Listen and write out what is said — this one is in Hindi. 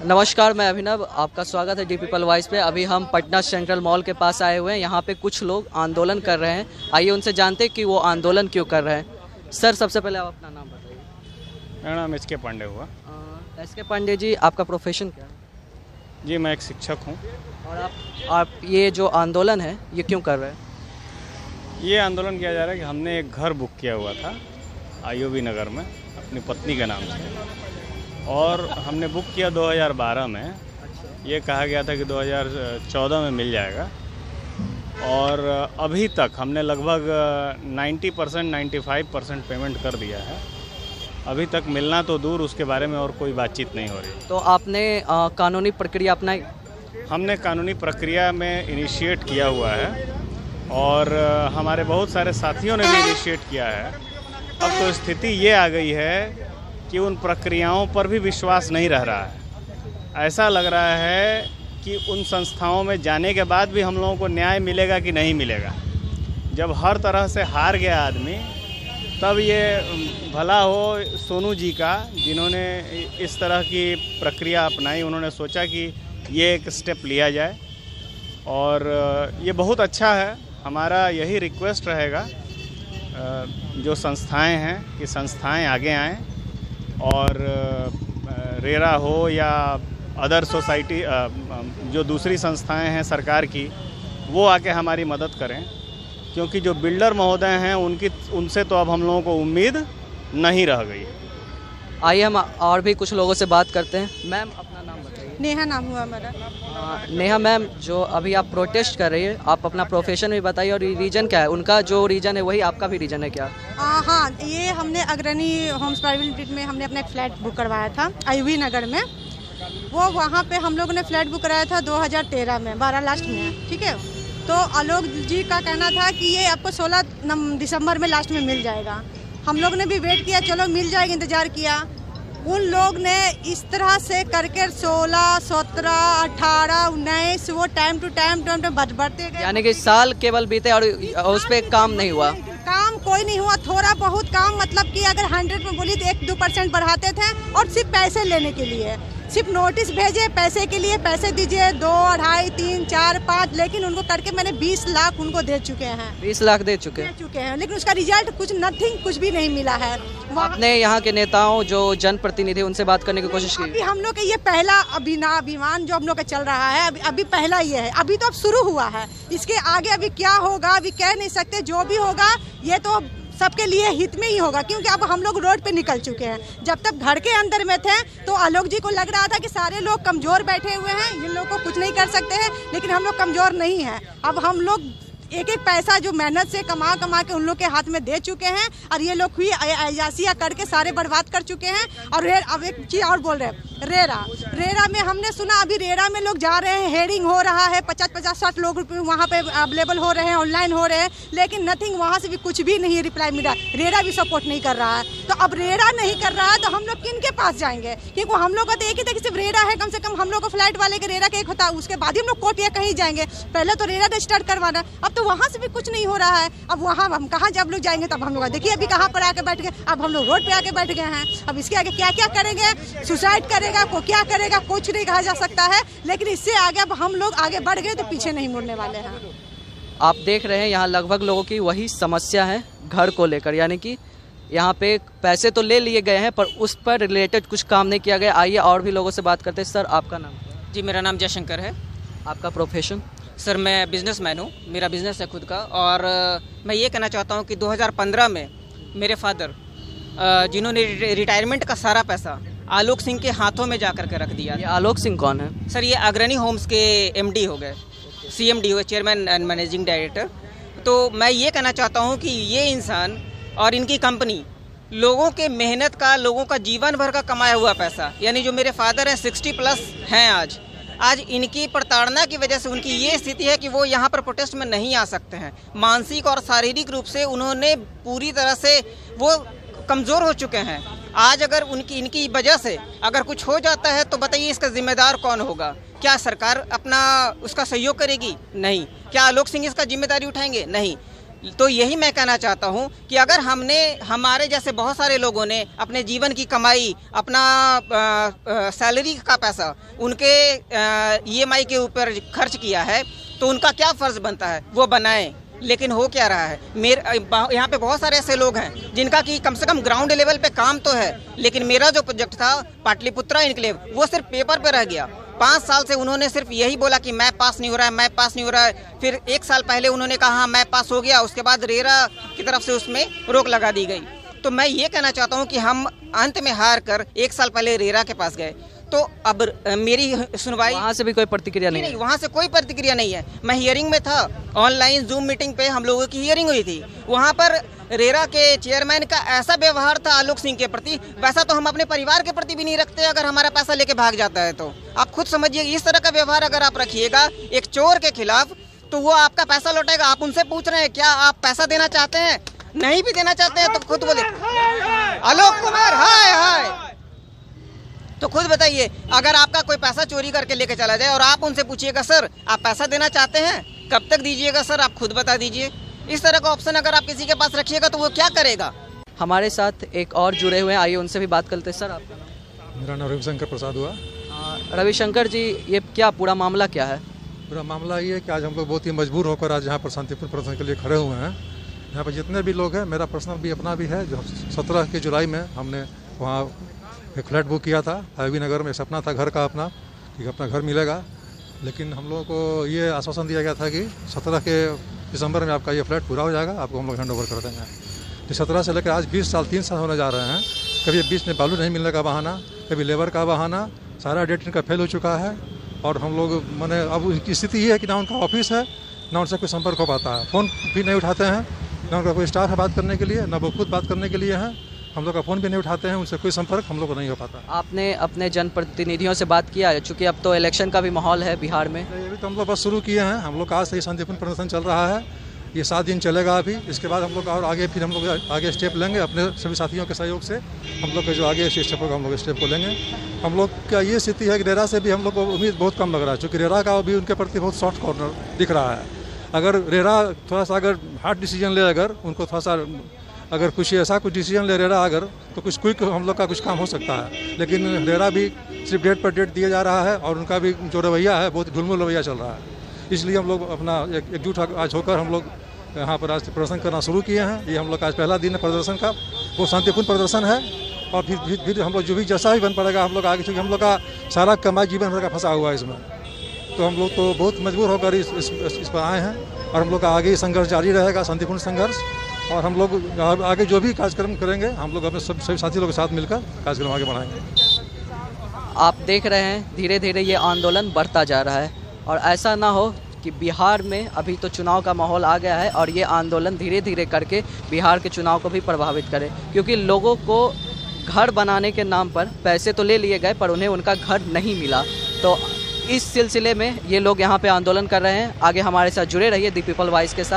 नमस्कार, मैं अभिनव, आपका स्वागत है डी पीपल वॉइस पे। अभी हम पटना सेंट्रल मॉल के पास आए हुए हैं। यहाँ पे कुछ लोग आंदोलन कर रहे हैं। आइए उनसे जानते हैं कि वो आंदोलन क्यों कर रहे हैं। सर, सबसे पहले आप अपना नाम बताइए। मेरा नाम एस.के. पांडे हुआ। एस.के. पांडे जी, आपका प्रोफेशन क्या है? जी, मैं एक शिक्षक हूँ। और आप ये जो आंदोलन है ये क्यों कर रहे हैं? ये आंदोलन किया जा रहा है कि हमने एक घर बुक किया हुआ था आईओबी नगर में अपनी पत्नी के नाम से, और हमने बुक किया 2012 में। ये कहा गया था कि 2014 में मिल जाएगा, और अभी तक हमने लगभग 90% 95% पेमेंट कर दिया है। अभी तक मिलना तो दूर, उसके बारे में और कोई बातचीत नहीं हो रही। तो आपने कानूनी प्रक्रिया अपनाई? हमने कानूनी प्रक्रिया में इनिशिएट किया हुआ है, और हमारे बहुत सारे साथियों ने भी इनिशिएट किया है। अब तो स्थिति ये आ गई है कि उन प्रक्रियाओं पर भी विश्वास नहीं रह रहा है। ऐसा लग रहा है कि उन संस्थाओं में जाने के बाद भी हम लोगों को न्याय मिलेगा कि नहीं मिलेगा। जब हर तरह से हार गया आदमी, तब ये भला हो सोनू जी का, जिन्होंने इस तरह की प्रक्रिया अपनाई। उन्होंने सोचा कि ये एक स्टेप लिया जाए, और ये बहुत अच्छा है। हमारा यही रिक्वेस्ट रहेगा जो संस्थाएं हैं कि संस्थाएं आगे आएँ, और रेरा हो या अदर सोसाइटी, जो दूसरी संस्थाएं हैं सरकार की, वो आके हमारी मदद करें, क्योंकि जो बिल्डर महोदय हैं उनसे तो अब हम लोगों को उम्मीद नहीं रह गई। आइए हम और भी कुछ लोगों से बात करते हैं। मैम, अपना नाम बताइए। नेहा नाम हुआ मेरा। नेहा मैम, जो अभी आप प्रोटेस्ट कर रही है, आप अपना प्रोफेशन भी बताइए और रीजन क्या है। उनका जो रीजन है वही आपका भी रीजन है क्या? हाँ, ये हमने अग्रणी होम्स प्राइवेट लिमिटेड में हमने अपना एक फ्लैट बुक करवाया था आईवी नगर में। वो वहाँ पे हम लोगों ने फ्लैट बुक कराया था 2013 में, 12 लास्ट में, ठीक है। तो आलोक जी का कहना था कि ये आपको 16 दिसंबर में लास्ट में मिल जाएगा। हम लोग ने भी वेट किया, चलो मिल जाएगा, इंतज़ार किया। उन लोग ने इस तरह से करके 16, 17, 18, 19 वो टाइम टू टाइम बढ़ते गए। यानी कि साल केवल बीते और उस पर काम नहीं हुआ। काम कोई नहीं हुआ। थोड़ा बहुत काम, मतलब कि अगर 100 में बोली तो 1-2% बढ़ाते थे, और सिर्फ पैसे लेने के लिए, सिर्फ नोटिस भेजे पैसे के लिए, पैसे दीजिए 2, 2.5, 3, 4, 5। लेकिन उनको करके मैंने 20 लाख उनको दे चुके हैं। 20 लाख दे चुके हैं, लेकिन उसका रिजल्ट कुछ भी नहीं मिला है। आपने यहाँ के नेताओं, जो जनप्रतिनिधि, उनसे बात करने की कोशिश की? अभी हम लोग का ये पहला अभियान जो हम लोग का चल रहा है, अभी पहला ये है। अभी तो अब शुरू हुआ है, इसके आगे अभी क्या होगा अभी कह नहीं सकते। जो भी होगा ये तो सबके लिए हित में ही होगा, क्योंकि अब हम लोग रोड पे निकल चुके हैं। जब तक घर के अंदर में थे तो आलोक जी को लग रहा था कि सारे लोग कमज़ोर बैठे हुए हैं, इन लोग को कुछ नहीं कर सकते हैं, लेकिन हम लोग कमज़ोर नहीं हैं। अब हम लोग एक एक पैसा जो मेहनत से कमा के उन लोग के हाथ में दे चुके हैं, और ये लोग हुई अयासिया करके सारे बर्बाद कर चुके हैं। और अब एक चीज़ और बोल रहे हैं, रेरा में हमने सुना अभी रेरा में लोग जा रहे हैं, हेयरिंग हो रहा है, 50-60 लोग वहाँ पे अवेलेबल हो रहे हैं, ऑनलाइन हो रहे हैं, लेकिन नथिंग, वहाँ से भी कुछ भी नहीं रिप्लाई मिला। रेरा भी सपोर्ट नहीं कर रहा है। तो अब रेरा नहीं कर रहा है तो हम लोग किन के पास जाएंगे? क्योंकि हम लोग का तो एक ही था कि सिर्फ रेरा है। कम से कम हम लोग को फ्लाइट वाले के रेरा का एक होता, उसके बाद ही हम लोग कोर्ट या कहीं जाएंगे। पहले तो रेरा रजिस्टर करवाना, अब तो वहाँ से भी कुछ नहीं हो रहा है। अब वहाँ हम कहाँ जब लोग जाएंगे? तब हम लोग देखिए अभी कहाँ पर आके बैठ गए। अब हम लोग रोड पे आके बैठ गए हैं। अब इसके आगे क्या क्या करेंगे? सुसाइड करेगा को क्या करेगा, कुछ नहीं कहा जा सकता है। लेकिन इससे आगे अब हम लोग आगे बढ़ गए तो पीछे नहीं मुड़ने वाले हैं। आप देख रहे हैं यहाँ लगभग लोगों की वही समस्या है घर को लेकर, यानी कि यहाँ पे पैसे तो ले लिए गए हैं पर उस पर रिलेटेड कुछ काम नहीं किया गया। आइए और भी लोगों से बात करते हैं। सर, आपका नाम क्या है? जी, मेरा नाम जयशंकर है। आपका प्रोफेशन? सर, मैं बिजनेसमैन हूँ, मेरा बिजनेस है खुद का। और मैं ये कहना चाहता हूँ कि 2015 में मेरे फादर, जिन्होंने रिटायरमेंट का सारा पैसा आलोक सिंह के हाथों में जा कर के रख दिया। ये आलोक सिंह कौन है? सर, ये अग्रणी होम्स के एमडी हो गए, सीएमडी हुए, चेयरमैन एंड मैनेजिंग डायरेक्टर। तो मैं ये कहना चाहता हूँ कि ये इंसान और इनकी कंपनी लोगों के मेहनत का, लोगों का जीवन भर का कमाया हुआ पैसा, यानी जो मेरे फादर हैं 60+ हैं आज इनकी प्रताड़ना की वजह से उनकी ये स्थिति है कि वो यहाँ पर प्रोटेस्ट में नहीं आ सकते हैं। मानसिक और शारीरिक रूप से उन्होंने पूरी तरह से वो कमज़ोर हो चुके हैं। आज अगर इनकी वजह से अगर कुछ हो जाता है तो बताइए इसका जिम्मेदार कौन होगा? क्या सरकार अपना उसका सहयोग करेगी? नहीं। क्या आलोक सिंह इसका जिम्मेदारी उठाएंगे? नहीं। तो यही मैं कहना चाहता हूं कि अगर हमने, हमारे जैसे बहुत सारे लोगों ने अपने जीवन की कमाई, अपना सैलरी का पैसा उनके EMI के ऊपर खर्च किया है, तो उनका क्या फ़र्ज़ बनता है वो बनाएं। लेकिन हो क्या रहा है, यहाँ पे बहुत सारे ऐसे लोग हैं जिनका कि कम से कम ग्राउंड लेवल पे काम तो है, लेकिन मेरा जो प्रोजेक्ट था पाटलिपुत्रा इनक्लेव, वो सिर्फ पेपर पे रह गया। 5 साल से उन्होंने सिर्फ यही बोला कि मैं पास नहीं हो रहा है, मैं पास नहीं हो रहा है। फिर 1 साल पहले उन्होंने कहा हाँ मैं पास हो गया, उसके बाद रेरा की तरफ से उसमें रोक लगा दी गई। तो मैं ये कहना चाहता हूँ कि हम अंत में हार कर 1 साल पहले रेरा के पास गए, तो अब मेरी सुनवाई, वहाँ से भी कोई प्रतिक्रिया नहीं, वहाँ से कोई प्रतिक्रिया नहीं है। मैं हियरिंग में था, ऑनलाइन जूम मीटिंग पे हम लोगों की हियरिंग हुई थी। वहाँ पर रेरा के चेयरमैन का ऐसा व्यवहार था आलोक सिंह के प्रति, वैसा तो हम अपने परिवार के प्रति भी नहीं रखते अगर हमारा पैसा लेके भाग जाता है तो। आप खुद समझिए, इस तरह का व्यवहार अगर आप रखिएगा एक चोर के खिलाफ, तो वो आपका पैसा लौटाएगा। आप उनसे पूछ रहे हैं क्या आप पैसा देना चाहते हैं? नहीं भी देना चाहते हैं तो खुद बोले आलोक कुमार हाय हाय। तो खुद बताइए, अगर आपका कोई पैसा चोरी करके लेके चला जाए और आप उनसे पूछिएगा सर आप पैसा देना चाहते हैं, कब तक दीजिएगा सर, आप खुद बता दीजिए। इस तरह का ऑप्शन अगर आप किसी के पास रखिएगा तो वो क्या करेगा। हमारे साथ एक और जुड़े हुए हैं, आइए उनसे भी बात करते हैं। सर आपका नाम? मेरा नाम रविशंकर प्रसाद हुआ। रविशंकर जी, ये क्या पूरा मामला क्या है? पूरा मामला ये है कि आज हम लोग बहुत ही मजबूर होकर आज यहाँ पर शांतिपूर्ण प्रदर्शन के लिए खड़े हुए हैं। यहाँ पर जितने भी लोग हैं, मेरा पर्सनल भी अपना भी है, जो 17 जुलाई में हमने वहाँ एक फ्लैट बुक किया था हाईवी नगर में। सपना था घर का अपना, कि अपना घर मिलेगा, लेकिन हम लोगों को ये आश्वासन दिया गया था कि 17 दिसंबर में आपका ये फ्लैट पूरा हो जाएगा, आपको हम लोग हैंड ओवर कर देंगे। तो 17 से लेकर आज 20 साल 3 साल होने जा रहे हैं। कभी बीच में बालू नहीं मिलने का बहाना, कभी लेबर का बहाना, सारा डेट इनका फेल हो चुका है। और हम लोग मैंने अब उनकी स्थिति ये है कि ना उनका ऑफिस है, ना उनसे कोई संपर्क हो पाता है, फ़ोन भी नहीं उठाते हैं, ना उनका कोई स्टाफ है बात करने के लिए, ना वो खुद बात करने के लिए हैं। हम लोग का फ़ोन भी नहीं उठाते हैं, उनसे कोई संपर्क हम लोग को नहीं हो पाता। आपने अपने जनप्रतिनिधियों से बात किया है, चूँकि अब तो इलेक्शन का भी माहौल है बिहार में? अभी तो हम लोग बस शुरू किए हैं। हम लोग का आज से ही शांतिपूर्ण प्रदर्शन चल रहा है, ये 7 दिन चलेगा अभी। इसके बाद हम लोग और आगे फिर हम लोग आगे स्टेप लेंगे अपने सभी साथियों के सहयोग से। हम लोग के जो आगे स्टेप होगा हम लोग स्टेप को लेंगे। हम लोग का ये स्थिति है कि रेरा से भी हम लोग को उम्मीद बहुत कम लग रहा है, चूँकि रेरा का भी उनके प्रति बहुत सॉफ्ट कॉर्नर दिख रहा है। अगर रेरा थोड़ा सा अगर हार्ड डिसीजन ले, अगर उनको थोड़ा सा अगर कुछ ऐसा कुछ डिसीजन ले रेरा अगर, तो कुछ क्विक हम लोग का कुछ काम हो सकता है। लेकिन रेरा भी सिर्फ डेट पर डेट दिया जा रहा है और उनका भी जो रवैया है बहुत ढुलमुल रवैया चल रहा है। इसलिए हम लोग अपना एकजुट आज होकर हम लोग यहाँ पर आज प्रदर्शन करना शुरू किए हैं। ये हम लोग का आज पहला दिन है प्रदर्शन का, वो शांतिपूर्ण प्रदर्शन है। और फिर हम लोग जो भी जैसा भी बन पड़ेगा हम लोग आगे, क्योंकि हम लोग का सारा कमाई जीवन भर का फंसा हुआ है इसमें, तो हम लोग तो बहुत मजबूर होकर इस पर आए हैं। और हम लोग का आगे संघर्ष जारी रहेगा, शांतिपूर्ण संघर्ष। और हम लोग आगे जो भी कार्यक्रम करेंगे हम लोग अपने सभी साथी लोगों के साथ मिलकर कार्यक्रम आगे बढ़ाएंगे। आप देख रहे हैं धीरे धीरे ये आंदोलन बढ़ता जा रहा है, और ऐसा ना हो कि बिहार में अभी तो चुनाव का माहौल आ गया है और ये आंदोलन धीरे धीरे करके बिहार के चुनाव को भी प्रभावित करे, क्योंकि लोगों को घर बनाने के नाम पर पैसे तो ले लिए गए पर उन्हें उनका घर नहीं मिला। तो इस सिलसिले में ये लोग यहाँ पे आंदोलन कर रहे हैं। आगे हमारे साथ जुड़े रहिए दी पीपल वॉइस के साथ।